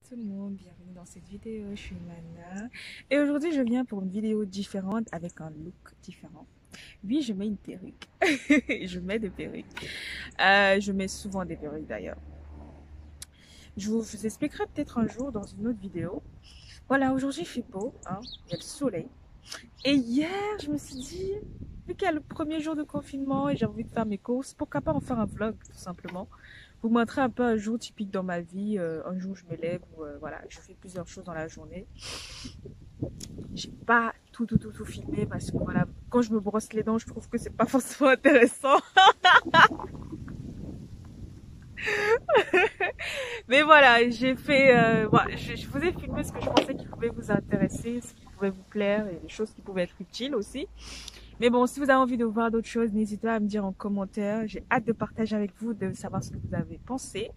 Tout le monde, bienvenue dans cette vidéo, je suis Mana et aujourd'hui je viens pour une vidéo différente avec un look différent. Oui, je mets une perruque, je mets des perruques, je mets souvent des perruques d'ailleurs. Je vous expliquerai peut-être un jour dans une autre vidéo. Voilà, aujourd'hui il fait beau, hein, il y a le soleil et hier je me suis dit, vu qu'il y a le premier jour de confinement et j'ai envie de faire mes courses, pourquoi pas en faire un vlog tout simplement. Vous montrer un peu un jour typique dans ma vie, un jour je me lève où voilà, je fais plusieurs choses dans la journée. J'ai pas tout filmé parce que voilà, quand je me brosse les dents, je trouve que c'est pas forcément intéressant. Mais voilà, j'ai fait, voilà, je vous ai filmé ce que je pensais qui pouvait vous intéresser, ce qui pouvait vous plaire et des choses qui pouvaient être utiles aussi. Mais bon, si vous avez envie de voir d'autres choses, n'hésitez pas à me dire en commentaire. J'ai hâte de partager avec vous, de savoir ce que vous avez pensé.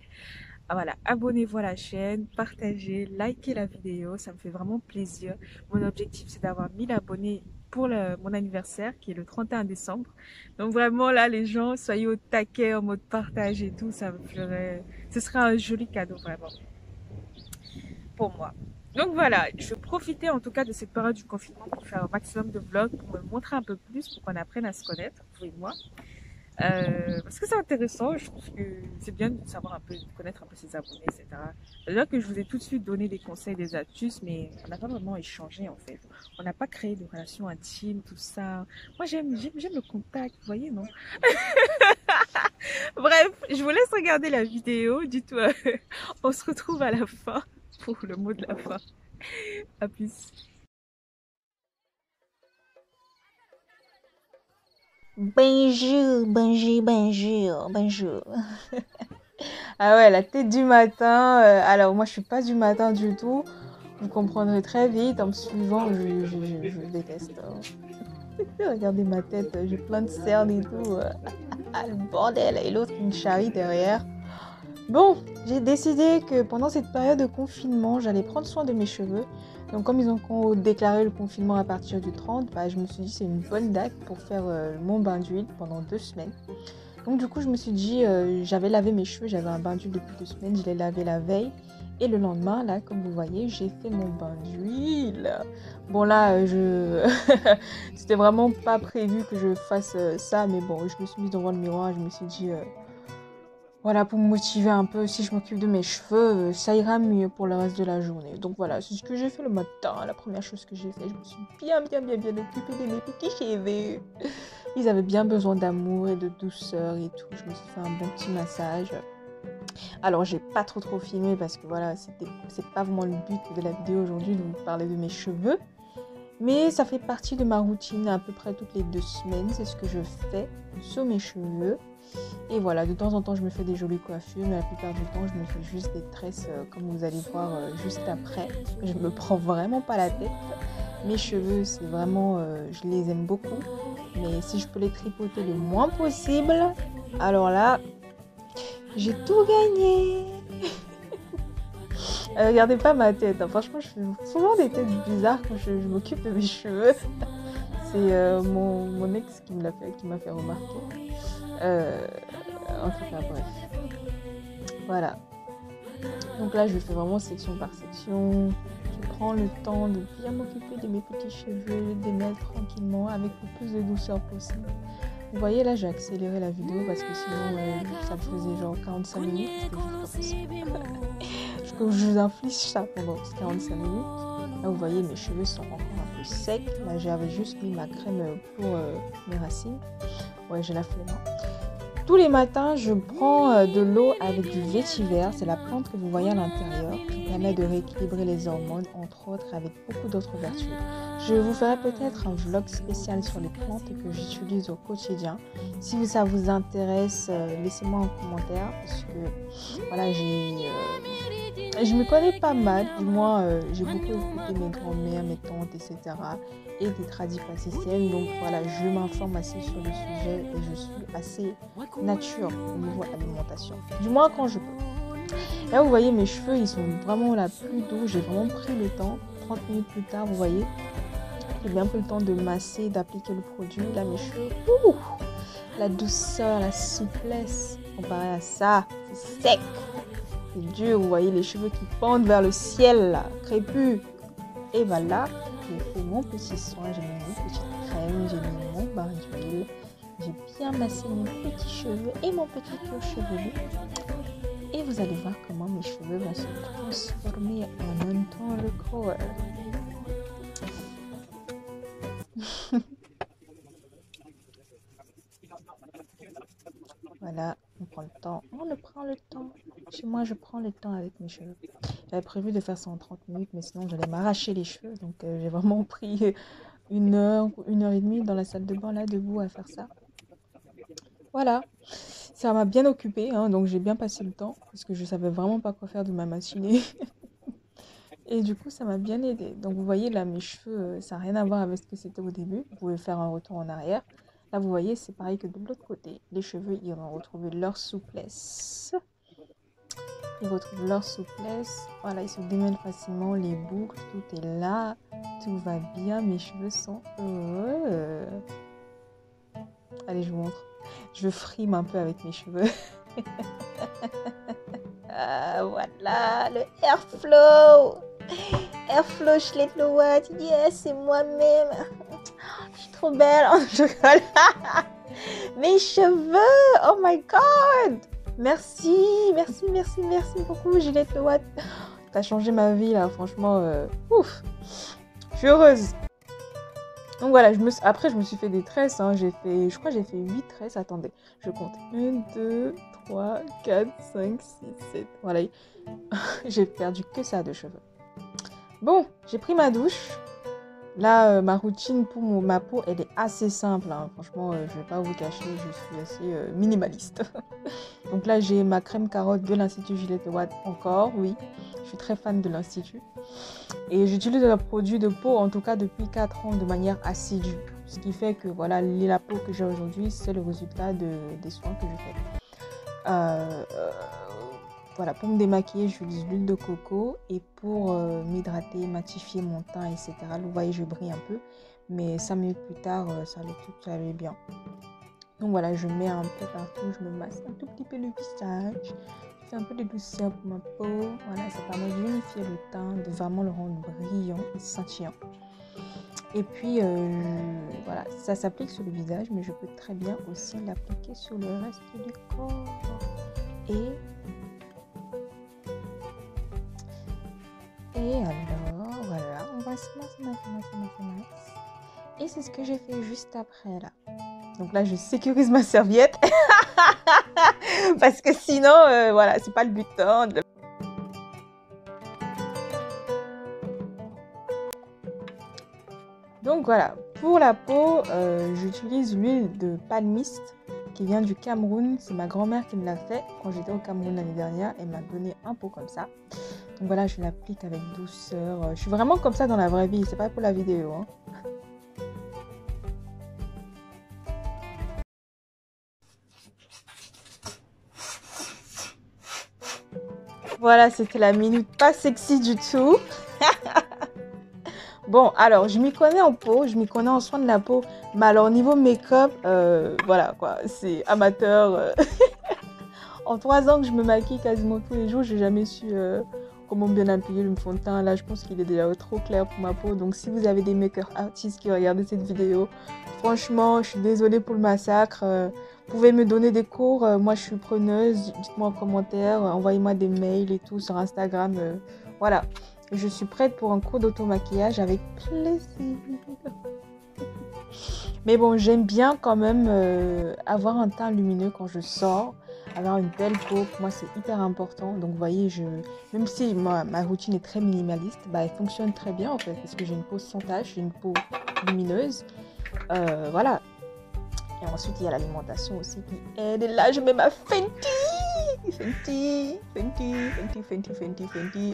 Ah, voilà, abonnez-vous à la chaîne, partagez, likez la vidéo, ça me fait vraiment plaisir. Mon objectif, c'est d'avoir 1000 abonnés pour mon anniversaire, qui est le 31 décembre. Donc vraiment, là, les gens, soyez au taquet, en mode partage et tout, ça me ferait... Ce sera un joli cadeau, vraiment, pour moi. Donc voilà, je vais profiter en tout cas de cette période du confinement pour faire un maximum de vlogs, pour me montrer un peu plus, pour qu'on apprenne à se connaître, vous et moi. Parce que c'est intéressant, je trouve que c'est bien de savoir un peu, de connaître un peu ses abonnés, etc. C'est-à-dire que je vous ai tout de suite donné des conseils, des astuces, mais on n'a pas vraiment échangé en fait. On n'a pas créé de relations intimes, tout ça. Moi j'aime le contact, vous voyez, non? Bref, je vous laisse regarder la vidéo, dites-moi, on se retrouve à la fin pour le mot de la fin. À plus. Bonjour, bonjour, bonjour, bonjour. Ah ouais, la tête du matin. Alors moi, je suis pas du matin du tout. Vous comprendrez très vite en me suivant. Je déteste. Regardez ma tête, j'ai plein de cernes et tout. Ah, le bordel. Et l'autre qui me charrie derrière. Bon, j'ai décidé que pendant cette période de confinement, j'allais prendre soin de mes cheveux. Donc comme ils ont déclaré le confinement à partir du 30, bah, je me suis dit c'est une bonne date pour faire mon bain d'huile pendant 2 semaines. Donc du coup, je me suis dit, j'avais lavé mes cheveux, j'avais un bain d'huile depuis 2 semaines, je l'ai lavé la veille. Et le lendemain, là, comme vous voyez, j'ai fait mon bain d'huile. Bon là, c'était vraiment pas prévu que je fasse ça, mais bon, je me suis mise devant le miroir, je me suis dit, voilà, pour me motiver un peu, si je m'occupe de mes cheveux, ça ira mieux pour le reste de la journée. Donc voilà, c'est ce que j'ai fait le matin, la première chose que j'ai fait, je me suis bien occupée de mes petits cheveux. Ils avaient bien besoin d'amour et de douceur et tout. Je me suis fait un bon petit massage. Alors, j'ai pas trop filmé parce que voilà, c'est pas vraiment le but de la vidéo aujourd'hui de vous parler de mes cheveux. Mais ça fait partie de ma routine à peu près toutes les 2 semaines. C'est ce que je fais sur mes cheveux. Et voilà, de temps en temps, je me fais des jolies coiffures, mais la plupart du temps, je me fais juste des tresses, comme vous allez voir juste après. Je me prends vraiment pas la tête. Mes cheveux, c'est vraiment, je les aime beaucoup. Mais si je peux les tripoter le moins possible, alors là, j'ai tout gagné. Regardez pas ma tête, hein. Franchement, je fais souvent des têtes bizarres quand je m'occupe de mes cheveux. C'est mon ex qui m'a fait remarquer. En tout cas, bref. Voilà. Donc là, je fais vraiment section par section. Je prends le temps de bien m'occuper de mes petits cheveux, de les mettre tranquillement avec le plus de douceur possible. Vous voyez, là, j'ai accéléré la vidéo parce que sinon, ça me faisait genre 45 minutes. Je vous inflige ça pendant 45 minutes. Là, vous voyez, mes cheveux sont encore un peu secs. Là, j'avais juste mis ma crème pour mes racines. Ouais, j'ai la flemme. Tous les matins, je prends de l'eau avec du vétiver. C'est la plante que vous voyez à l'intérieur qui permet de rééquilibrer les hormones, entre autres, avec beaucoup d'autres vertus. Je vous ferai peut-être un vlog spécial sur les plantes que j'utilise au quotidien. Si ça vous intéresse, laissez-moi un commentaire parce que voilà, je me connais pas mal. Du moins, j'ai beaucoup écouté mes grand-mères, mes tantes, etc. et des tradis pasticiennes. Donc voilà, je m'informe assez sur le sujet et je suis assez nature au niveau alimentation. Du moins quand je peux. Là, vous voyez, mes cheveux, ils sont vraiment là plus doux. J'ai vraiment pris le temps. 30 minutes plus tard, vous voyez, j'ai bien pris le temps de masser, d'appliquer le produit. Là, mes cheveux, la douceur, la souplesse, comparé à ça, c'est sec. c'est dur. Vous voyez les cheveux qui pendent vers le ciel, là, crépus. Et voilà, j'ai fait mon petit soin, j'ai mis une petite crème, j'ai mis mon bain d'huile. J'ai bien massé mes petits cheveux et mon petit cuir chevelu. Et vous allez voir comment mes cheveux vont se transformer en un temps record. Voilà, on prend le temps. On prend le temps. Chez moi, je prends le temps avec mes cheveux. J'avais prévu de faire ça en 30 minutes, mais sinon, j'allais m'arracher les cheveux. Donc, j'ai vraiment pris 1 heure et demie dans la salle de bain, là, debout, à faire ça. Voilà. Ça m'a bien occupée, hein, donc j'ai bien passé le temps, parce que je savais vraiment pas quoi faire de ma matinée. Et du coup, ça m'a bien aidé. Donc, vous voyez, là, mes cheveux, ça n'a rien à voir avec ce que c'était au début. Vous pouvez faire un retour en arrière. Là, vous voyez, c'est pareil que de l'autre côté. Les cheveux, ils vont retrouver leur souplesse. Ils retrouvent leur souplesse. Voilà, ils se démêlent facilement. Les boucles, tout est là. Tout va bien. Mes cheveux sont heureux. Allez, je vous montre. Je frime un peu avec mes cheveux. Voilà, le Airflow. Airflow Schlet Watt. Yes, c'est moi-même. Je suis trop belle en chocolat. Mes cheveux. Oh my god. Merci beaucoup, Gillette Watt. T'as changé ma vie là, franchement. Ouf. Je suis heureuse. Donc voilà, après je me suis fait des tresses. Hein. Je crois que j'ai fait 8 tresses. Attendez, je compte. 1, 2, 3, 4, 5, 6, 7. Voilà. J'ai perdu que ça de cheveux. Bon, j'ai pris ma douche. Là, ma routine pour ma peau, elle est assez simple. Hein. Franchement, je vais pas vous cacher, je suis assez minimaliste. Donc là, j'ai ma crème carotte de l'Institut Gillette Watt encore, oui. Je suis très fan de l'Institut. Et j'utilise le produit de peau, en tout cas depuis 4 ans, de manière assidue. Ce qui fait que voilà, la peau que j'ai aujourd'hui, c'est le résultat des soins que je fais. Voilà, pour me démaquiller, j'utilise l'huile de coco. Et pour m'hydrater, matifier mon teint, etc. Vous voyez, je brille un peu. Mais 5 minutes plus tard, ça allait bien. Donc voilà, je mets un peu partout. Je me masse un tout petit peu le visage. Je fais un peu de douceur pour ma peau. Voilà, ça permet d'unifier le teint, de vraiment le rendre brillant et scintillant. Et puis, voilà, ça s'applique sur le visage. Mais je peux très bien aussi l'appliquer sur le reste du corps. Et alors, voilà, on va se masser. Et c'est ce que j'ai fait juste après, là. Donc là, je sécurise ma serviette. Parce que sinon, voilà, c'est pas le but. Hein, Donc voilà, pour la peau, j'utilise l'huile de palmiste qui vient du Cameroun. C'est ma grand-mère qui me l'a fait quand j'étais au Cameroun l'année dernière. Elle m'a donné un pot comme ça. Donc voilà, je l'applique avec douceur. Je suis vraiment comme ça dans la vraie vie, c'est pas pour la vidéo. Hein. Voilà, c'était la minute pas sexy du tout. Bon, alors, je m'y connais en peau, je m'y connais en soins de la peau. Mais alors, niveau make-up, voilà quoi, c'est amateur. En 3 ans que je me maquille quasiment tous les jours, j'ai jamais su comment bien appliquer le fond de teint. Là, je pense qu'il est déjà trop clair pour ma peau. Donc, si vous avez des make-up artistes qui regardent cette vidéo, franchement, je suis désolée pour le massacre. Vous pouvez me donner des cours. Moi, je suis preneuse. Dites-moi en commentaire. Envoyez-moi des mails et tout sur Instagram. Voilà. Je suis prête pour un cours d'auto-maquillage avec plaisir. Mais bon, j'aime bien quand même avoir un teint lumineux quand je sors. Avoir une belle peau, pour moi c'est hyper important. Donc vous voyez, même si ma routine est très minimaliste, bah, elle fonctionne très bien en fait. Parce que j'ai une peau sans tache, j'ai une peau lumineuse. Voilà. Et ensuite il y a l'alimentation aussi qui aide. Et là je mets ma Fenty. Fenty.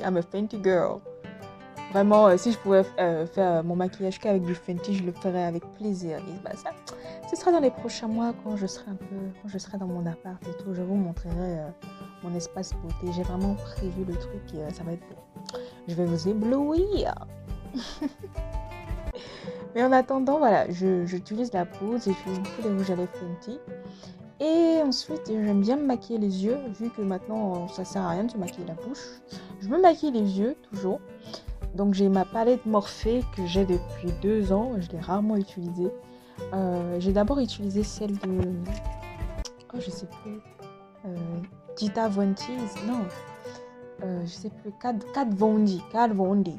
I'm a Fenty girl. Vraiment, si je pouvais faire mon maquillage qu'avec du Fenty, je le ferais avec plaisir. Et bah, ça, ce sera dans les prochains mois quand je serai dans mon appart et tout. Je vous montrerai mon espace beauté. J'ai vraiment prévu le truc et ça va être beau. Je vais vous éblouir. Mais en attendant, voilà, j'utilise la poudre, j'utilise beaucoup les rouges à lèvres Fenty. Et ensuite, j'aime bien me maquiller les yeux, vu que maintenant, ça sert à rien de se maquiller la bouche. Je me maquille les yeux, toujours. Donc, j'ai ma palette Morphe que j'ai depuis 2 ans. Je l'ai rarement utilisée. J'ai d'abord utilisé celle de... Oh, je sais plus. Dita Von Teese, non. Je sais plus. Kat Von D.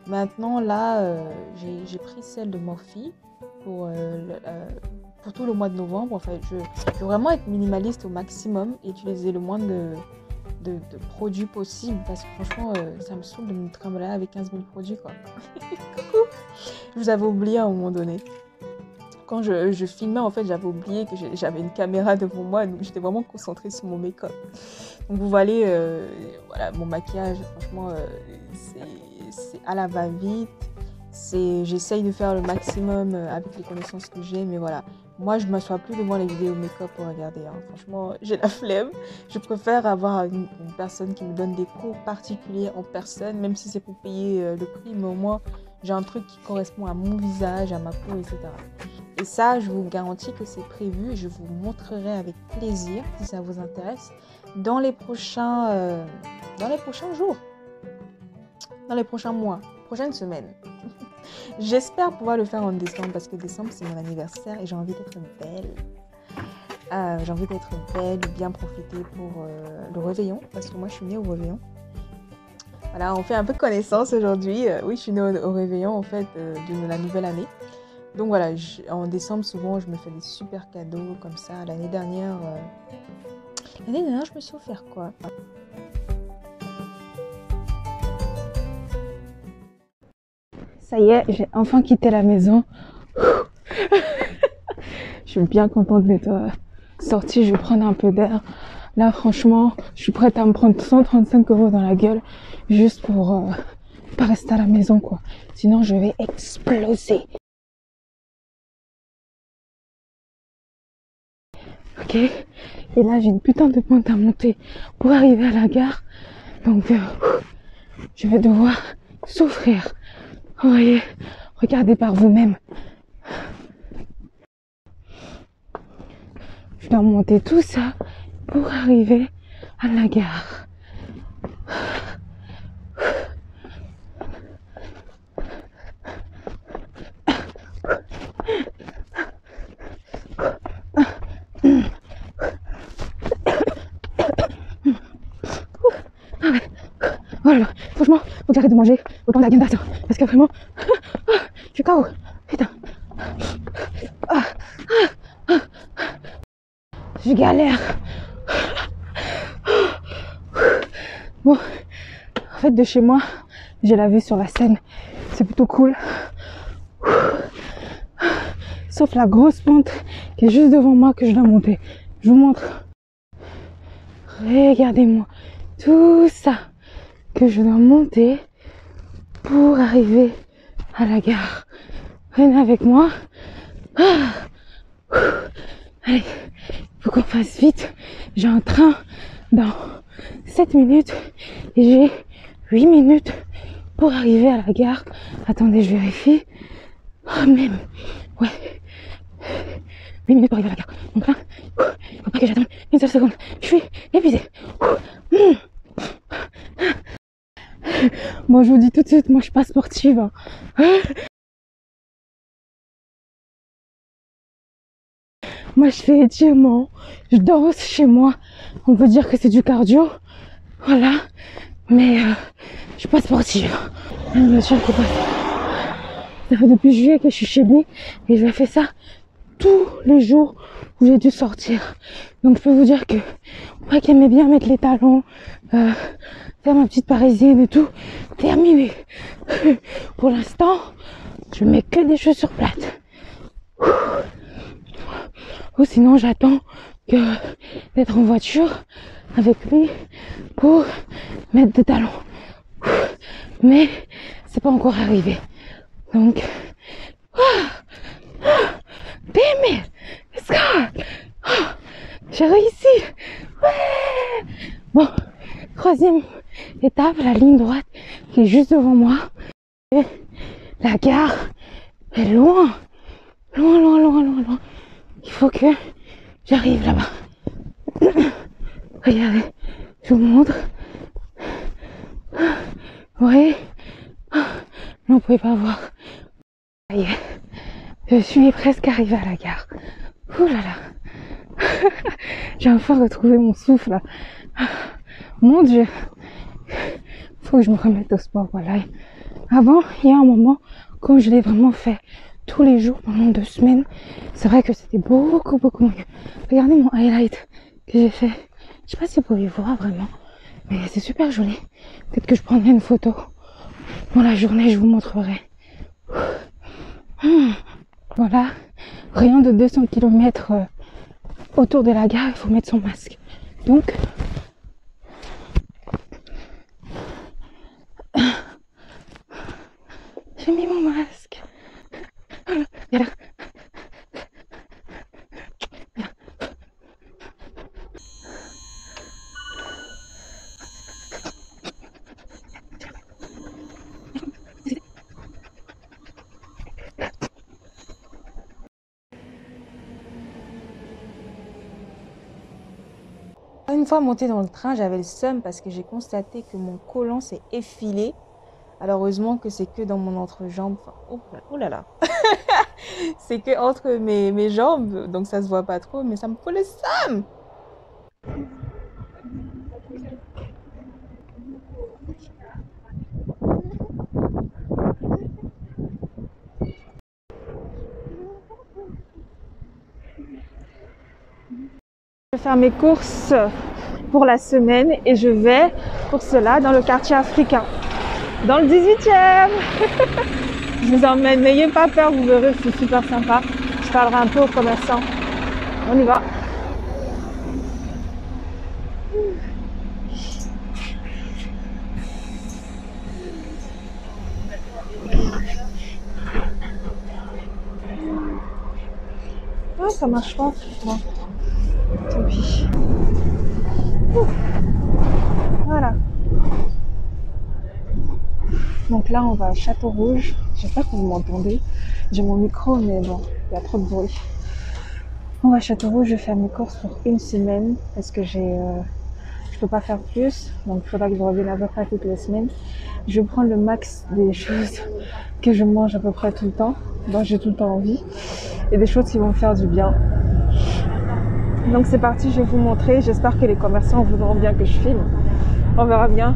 Maintenant, là, j'ai pris celle de Morphe pour tout le mois de novembre. Enfin, je veux vraiment être minimaliste au maximum et utiliser le moins de produits possible parce que franchement, ça me saoule de me trimballer avec 15 000 produits, quoi. Coucou. Je vous avais oublié à un moment donné. Quand je filmais, en fait, j'avais oublié que j'avais une caméra devant moi, donc j'étais vraiment concentrée sur mon make-up. Donc vous voyez, voilà, mon maquillage, franchement, c'est à la va-vite. J'essaye de faire le maximum avec les connaissances que j'ai, mais voilà. Moi, je ne m'assois plus devant les vidéos make-up pour regarder. Hein. Franchement, j'ai la flemme. Je préfère avoir une personne qui me donne des cours particuliers en personne, même si c'est pour payer le prix, mais au moins, j'ai un truc qui correspond à mon visage, à ma peau, etc. Et ça, je vous garantis que c'est prévu et je vous montrerai avec plaisir, si ça vous intéresse, dans les prochains jours, dans les prochains mois, prochaines semaines. J'espère pouvoir le faire en décembre parce que décembre, c'est mon anniversaire et j'ai envie d'être belle. J'ai envie d'être belle, bien profiter pour le réveillon parce que moi, je suis née au réveillon. Voilà, on fait un peu de connaissance aujourd'hui. Oui, je suis née au réveillon, en fait, de la nouvelle année. Donc voilà, en décembre, souvent, je me fais des super cadeaux comme ça. L'année dernière, je me suis offert quoi? Ça y est, j'ai enfin quitté la maison. Je suis bien contente d'être sortie. Je vais prendre un peu d'air. Là, franchement, je suis prête à me prendre 135 € dans la gueule juste pour pas rester à la maison, quoi. Sinon, je vais exploser. Ok, et là j'ai une putain de pente à monter pour arriver à la gare, donc je vais devoir souffrir. Vous voyez, regardez par vous-même. Je dois monter tout ça pour arriver à la gare. Oh là là, franchement, faut que j'arrête de manger autant d'agenda, parce que vraiment, je suis KO, putain. Je galère. Bon, en fait, de chez moi, j'ai la vue sur la Seine, c'est plutôt cool. Sauf la grosse pente qui est juste devant moi que je dois monter. Je vous montre. Regardez-moi tout ça que je dois monter pour arriver à la gare. Venez avec moi. Allez, faut qu'on fasse vite. J'ai un train dans 7 minutes et j'ai 8 minutes pour arriver à la gare. Attendez, je vérifie. Oh, même. Ouais. 8 minutes pour arriver à la gare. Donc là, il faut pas que j'attende une seule seconde. Je suis épuisée. Bon, je vous dis tout de suite, moi je suis pas sportive. Hein. Moi je fais étirement, je danse chez moi. On peut dire que c'est du cardio. Voilà. Mais je suis pas sportive. Bien sûr que pas. Ça fait depuis juillet que je suis chez lui et je fais ça tous les jours où j'ai dû sortir. Donc je peux vous dire que moi qui aimais bien mettre les talons, faire ma petite parisienne et tout, terminé. Pour l'instant, je mets que des chaussures plates. Ou sinon j'attends d'être en voiture avec lui pour mettre des talons. Mais c'est pas encore arrivé. Donc, damn it, let's go. J'ai réussi. Ouais. Bon, troisième étape, la ligne droite qui est juste devant moi. Et la gare est loin. Loin. Il faut que J'arrive là-bas. Regardez, je vous montre. Ouais. Mais on pouvait pas voir. Ça y est. Je suis presque arrivée à la gare. Ouh là là. J'ai enfin retrouvé mon souffle là. Mon Dieu. Faut que je me remette au sport, voilà. Avant, il y a un moment, quand je l'ai vraiment fait tous les jours pendant 2 semaines, c'est vrai que c'était beaucoup mieux. Regardez mon highlight que j'ai fait. Je sais pas si vous pouvez voir vraiment, mais c'est super joli. Peut-être que je prendrai une photo. Dans la journée, je vous montrerai. Voilà, rien de 200 km autour de la gare, il faut mettre son masque. Donc, j'ai mis mon masque. Et là. Une fois montée dans le train, j'avais le seum parce que j'ai constaté que mon côlon s'est effilé. Alors heureusement que c'est que dans mon entrejambe. Enfin, oh là là. C'est que entre mes jambes, donc ça se voit pas trop, mais ça me fout le seum. Je vais faire mes courses pour la semaine et je vais pour cela dans le quartier africain, dans le 18e. Je vous emmène, n'ayez pas peur, vous verrez, c'est super sympa. Je parlerai un peu aux commerçants. On y va. Ah, ça marche pas. Bon. Tant pis. Voilà. Donc là, on va à Château-Rouge. J'espère que vous m'entendez. J'ai mon micro, mais bon, il y a trop de bruit. On va à Château-Rouge, je vais faire mes courses pour 1 semaine parce que je peux pas faire plus. Donc il faudra que je revienne à peu près toutes les semaines. Je vais prendre le max des choses que je mange à peu près tout le temps, dont j'ai tout le temps envie, et des choses qui vont me faire du bien. Donc c'est parti, je vais vous montrer. J'espère que les commerçants voudront bien que je filme. On verra bien.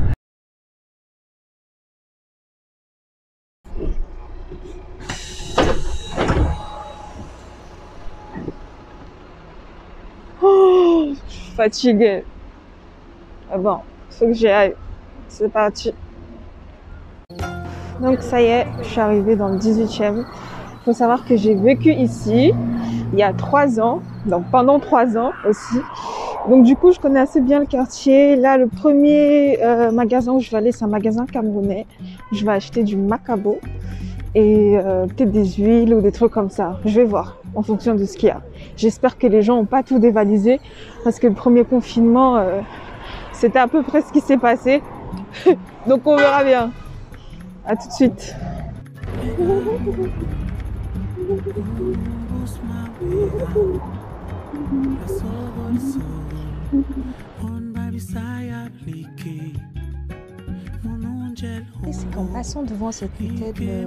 Oh, je suis fatiguée. Ah bon, faut que j'y aille. C'est parti. Donc ça y est, je suis arrivée dans le 18e. Il faut savoir que j'ai vécu ici il y a 3 ans, donc pendant 3 ans aussi. Donc du coup, je connais assez bien le quartier. Là, le premier magasin où je vais aller, c'est un magasin camerounais. Je vais acheter du macabo et peut-être des huiles ou des trucs comme ça. Je vais voir en fonction de ce qu'il y a. J'espère que les gens n'ont pas tout dévalisé parce que le premier confinement, c'était à peu près ce qui s'est passé. Donc on verra bien. À tout de suite. C'est qu'en passant devant cette tête, le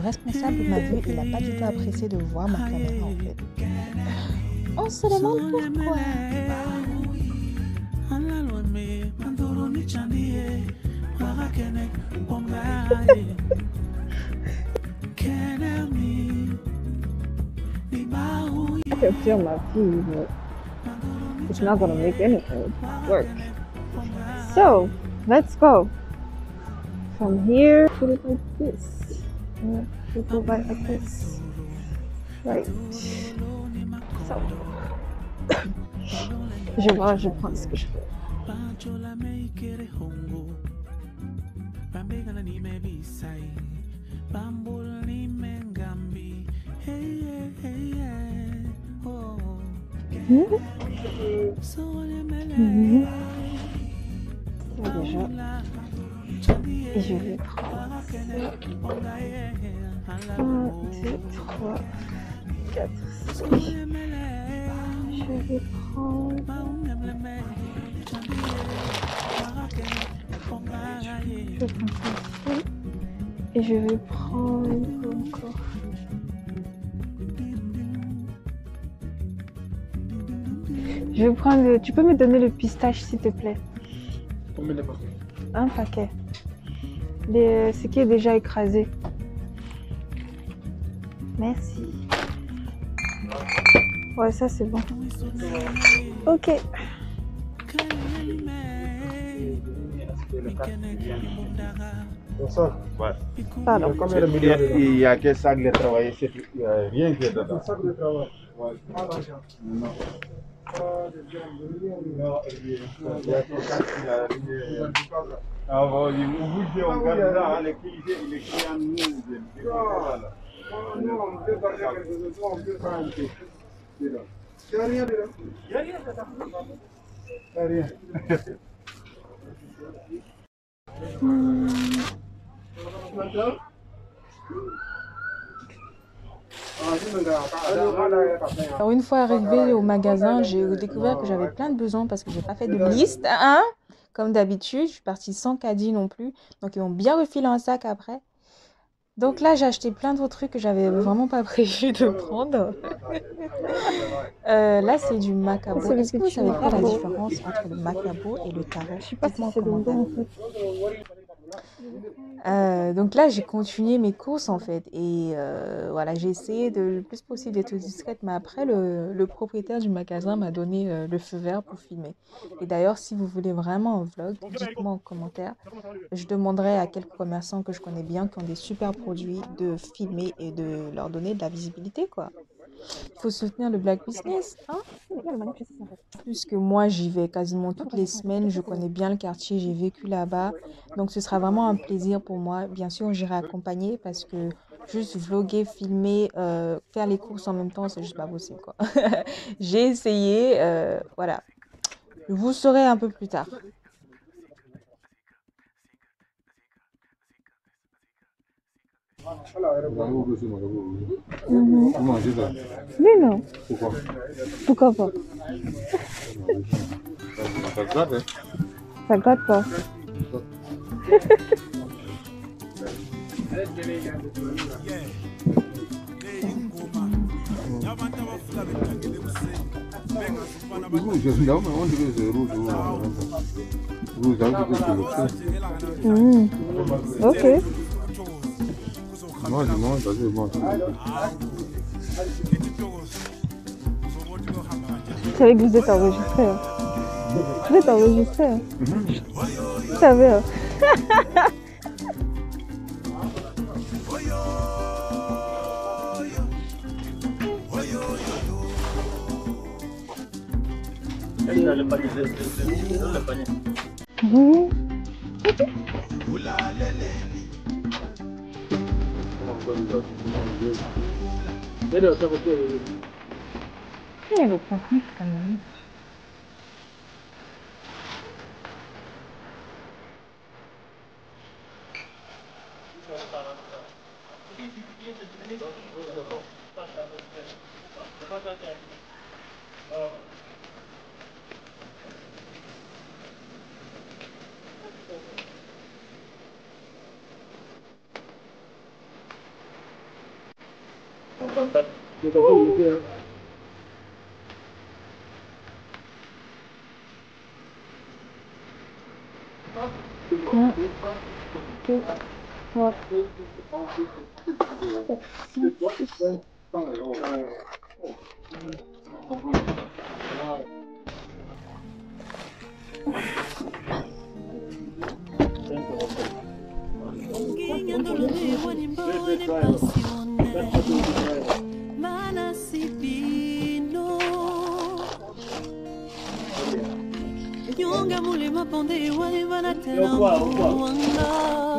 responsable m'a vu, il n'a pas du tout apprécié de voir ma caméra en fait. On se demande pourquoi. I can feel my feet, but it's not gonna make anything work. So, let's go. From here, put it like this. And we go right like this. Right. So, je vois, je prends ce que je fais. Déjà, et je vais prendre 1, 2, 3. 4, 5. Je vais prendre... Et je vais prendre encore. Je vais prendre. Tu peux me donner le pistache s'il te plaît? Combien de paquets? Un paquet. Ce qui est déjà écrasé. Merci. Ouais, ça c'est bon. Ok. Ça, ouais. Pardon. Combien de milliards? Il y a que ça de travailler, il n'y a rien qui est dedans. Ça de travail. Ouais. Non. Ah bon, vous dites, on garde là, les clients nous. Non, on peut garder quelque chose, on peut faire un peu. Il n'y a rien dedans. Il n'y a rien dedans. Il n'y a rien. Alors une fois arrivée au magasin, j'ai découvert que j'avais plein de besoins parce que j'ai pas fait de liste, hein, comme d'habitude. Je suis partie sans caddie non plus, donc ils m'ont bien refilé un sac après. Donc là, j'ai acheté plein d'autres trucs que j'avais vraiment pas prévu de prendre. Là, c'est du macabo. Est-ce que vous savez pas la différence entre le macabo et le tarot? Je sais pas si c'est bon en fait. Donc là, j'ai continué mes courses en fait. Et voilà, j'ai essayé le plus possible d'être discrète. Mais après, le propriétaire du magasin m'a donné le feu vert pour filmer. Et d'ailleurs, si vous voulez vraiment un vlog, dites-moi en commentaire. Je demanderai à quelques commerçants que je connais bien qui ont des super produits de filmer et de leur donner de la visibilité, quoi. Il faut soutenir le black business, hein? Puisque moi, j'y vais quasiment toutes les semaines. Je connais bien le quartier, j'ai vécu là-bas. Donc, ce sera vraiment un plaisir pour moi. Bien sûr, j'irai accompagner parce que juste vlogger, filmer, faire les courses en même temps, c'est juste pas possible, quoi. J'ai essayé, voilà. Vous saurez un peu plus tard. Mais non. Pourquoi? Pourquoi pas? Ça gratte, hein? Ça gratte pas. Ok. Moi, je mange, vas-y, mange. Je savais que vous êtes enregistré. Hein. Vous êtes enregistré. Hein. Vous savez. Hein. Mmh. Il y a le contenu quand même.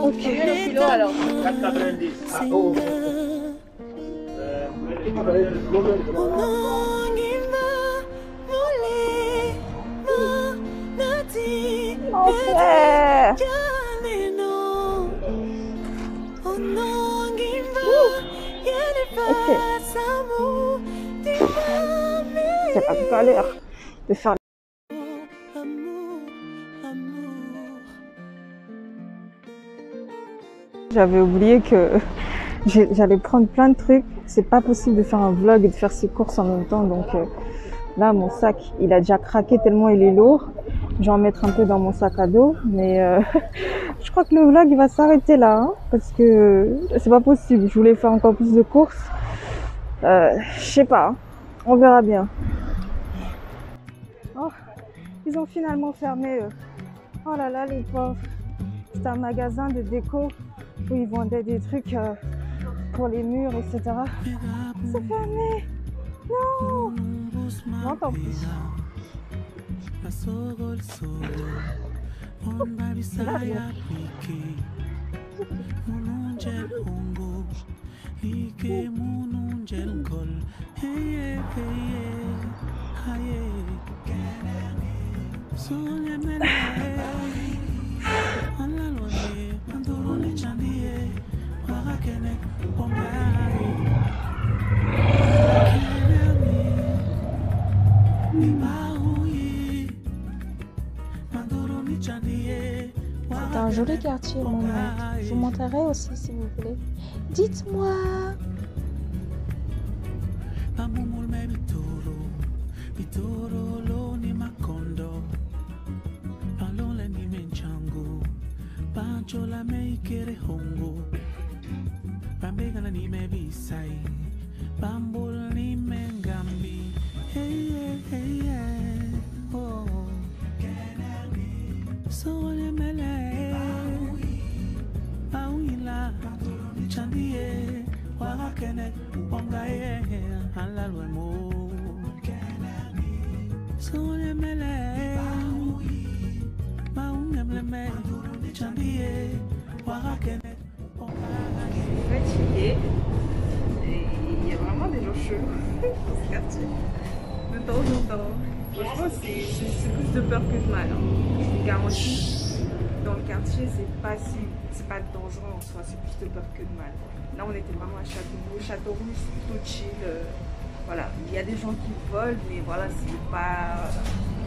Ok, kilo alors. 4,90. c'est la galère de faire. J'avais oublié que j'allais prendre plein de trucs. C'est pas possible de faire un vlog et de faire ses courses en même temps. Donc là, mon sac, il a déjà craqué tellement il est lourd. Je vais en mettre un peu dans mon sac à dos. Mais je crois que le vlog, il va s'arrêter là. Hein, parce que c'est pas possible. Je voulais faire encore plus de courses. Je sais pas. Hein, on verra bien. Oh, ils ont finalement fermé. Oh là là, les pauvres. C'est un magasin de déco où ils vendaient des trucs pour les murs, etc. C'est fermé. Non. Non, tant pis. C'est un joli quartier, mon oncle. Je vous montrerai aussi si vous voulez. Dites-moi. Fatigué. Et il y a vraiment des gens chelous dans ce quartier. De temps en temps. Franchement, c'est plus de peur que de mal. Hein. Je vous garantis, dans le quartier, c'est pas dangereux en soi, c'est plus de peur que de mal. Là, on était vraiment à Châteauroux. Châteauroux, c'est plutôt chill. Voilà, il y a des gens qui volent, mais voilà, c'est pas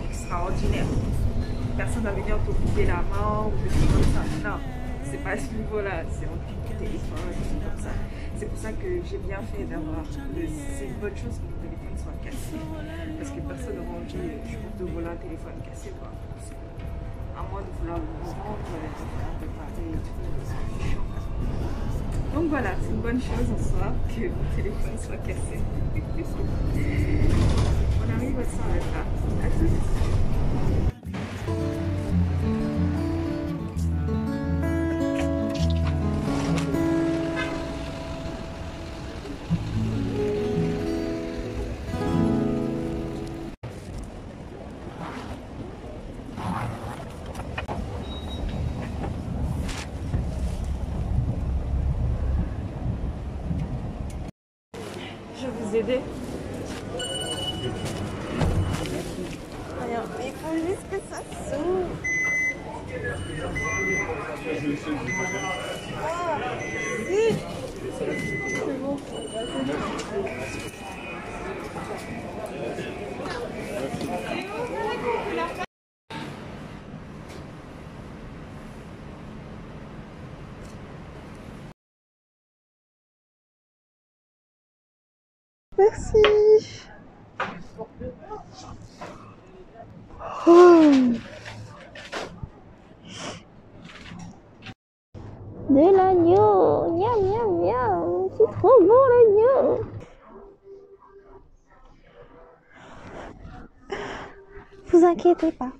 extraordinaire. Personne va venir te couper la main ou des trucs comme ça. Non, c'est pas à ce niveau-là, c'est en pique du téléphone, des trucs comme ça. C'est pour ça que j'ai bien fait d'avoir. C'est une bonne chose que mon téléphone soit cassé. Parce que personne n'aura envie, je pense, de voler un téléphone cassé, quoi. À moins de vouloir le revendre, de faire réparer et tout. C'est chiant. Donc voilà, c'est une bonne chose en soi que mon téléphone soit cassé. On arrive à s'arrêter là. À tout de suite. Je vais vous aider. Alors, il faut juste que ça s'ouvre. C'est bon. Merci. Oh. De l'agneau, miam miam miam, c'est trop bon l'agneau. Vous inquiétez pas,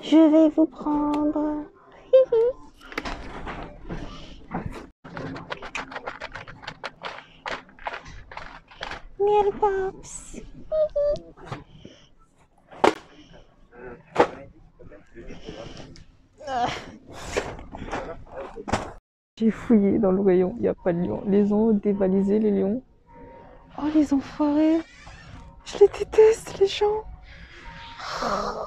je vais vous prendre. Miel Pops. J'ai fouillé dans le rayon, il n'y a pas de lion. Les ont dévalisé les lions. Oh les enfoirés. Je les déteste les gens. Oh.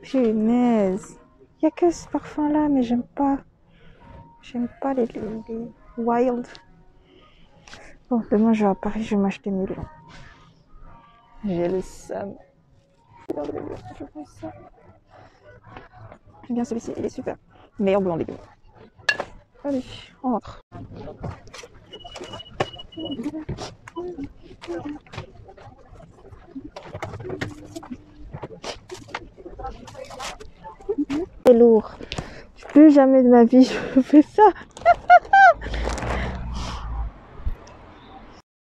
Punaise. Il n'y a que ce parfum là mais j'aime pas. J'aime pas les wild. Bon, demain je vais à Paris, je vais m'acheter mes lions. J'ai le seum. Regardez, je fais ça. J'aime bien celui-ci, il est super. Meilleur bouillon de légumes. Allez, on rentre. C'est lourd. Plus jamais de ma vie je fais ça.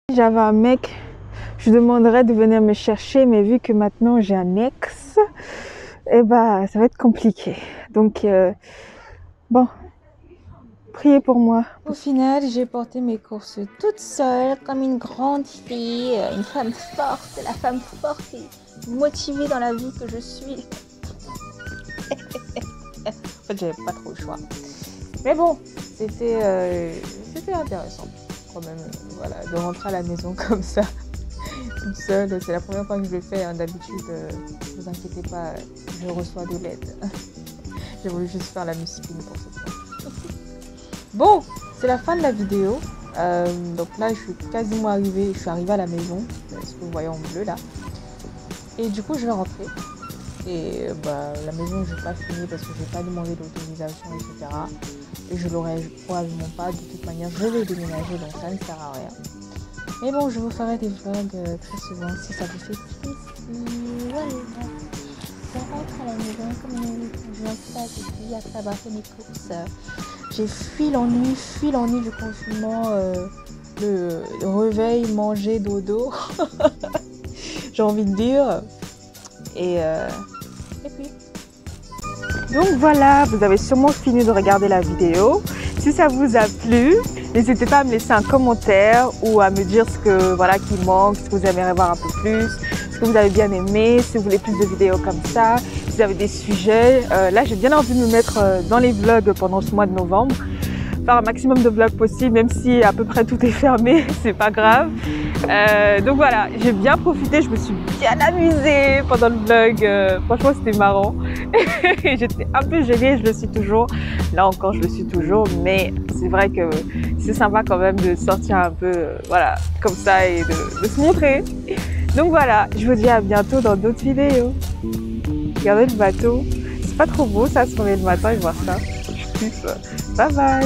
Si j'avais un mec, je demanderais de venir me chercher, mais vu que maintenant j'ai un ex, eh ben ça va être compliqué. Donc bon, priez pour moi. Au final, j'ai porté mes courses toute seule, comme une grande fille, une femme forte, la femme forte et motivée dans la vie que je suis. En fait, j'avais pas trop le choix. Mais bon, c'était intéressant quand même, voilà, de rentrer à la maison comme ça, toute seule. C'est la première fois que je le fais. Hein. D'habitude, ne vous inquiétez pas, je reçois de l'aide. J'ai voulu juste faire la discipline pour cette fois. Bon, c'est la fin de la vidéo. Donc là, je suis quasiment arrivée. Je suis arrivée à la maison, ce que vous voyez en bleu là. Et du coup, je vais rentrer. Et la maison, je n'ai pas fini parce que je n'ai pas demandé d'autorisation, etc. Et je l'aurais probablement pas. De toute manière, je vais déménager, donc ça ne sert à rien. Mais bon, je vous ferai des vlogs très souvent si ça vous fait plaisir. Voilà. Je rentre à la maison comme je m'installe et puis après avoir fait mes courses. J'ai fui l'ennui du confinement, le réveil, manger, dodo. J'ai envie de dire. Et puis. Donc voilà, vous avez sûrement fini de regarder la vidéo. Si ça vous a plu, n'hésitez pas à me laisser un commentaire ou à me dire ce que voilà qui manque, ce que vous aimeriez voir un peu plus, ce que vous avez bien aimé, si vous voulez plus de vidéos comme ça, si vous avez des sujets. Là, j'ai bien envie de me mettre dans les vlogs pendant ce mois de novembre. Faire un maximum de vlogs possible, même si à peu près tout est fermé, c'est pas grave. Donc voilà, j'ai bien profité, je me suis bien amusée pendant le vlog. Franchement, c'était marrant. J'étais un peu gênée, je le suis toujours. Là encore, je le suis toujours, mais c'est vrai que c'est sympa quand même de sortir un peu, voilà, comme ça et de se montrer. Donc voilà, je vous dis à bientôt dans d'autres vidéos. Regardez le bateau, c'est pas trop beau ça, se réveiller le matin et voir ça. Je kiffe. Bye bye.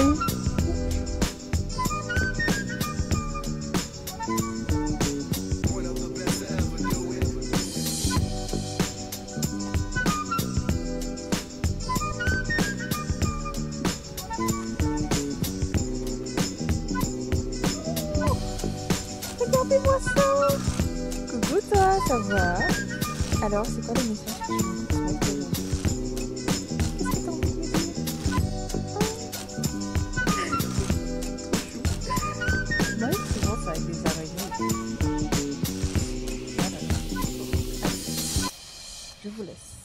Regardez-moi ça. Coucou toi, ça va? Alors, c'est quoi le message que je veux te transmettre aujourd'hui? Qu'est-ce que t'as envie de me dire? Moi, c'est bon, ça avec des araignées. Voilà. Je vous laisse.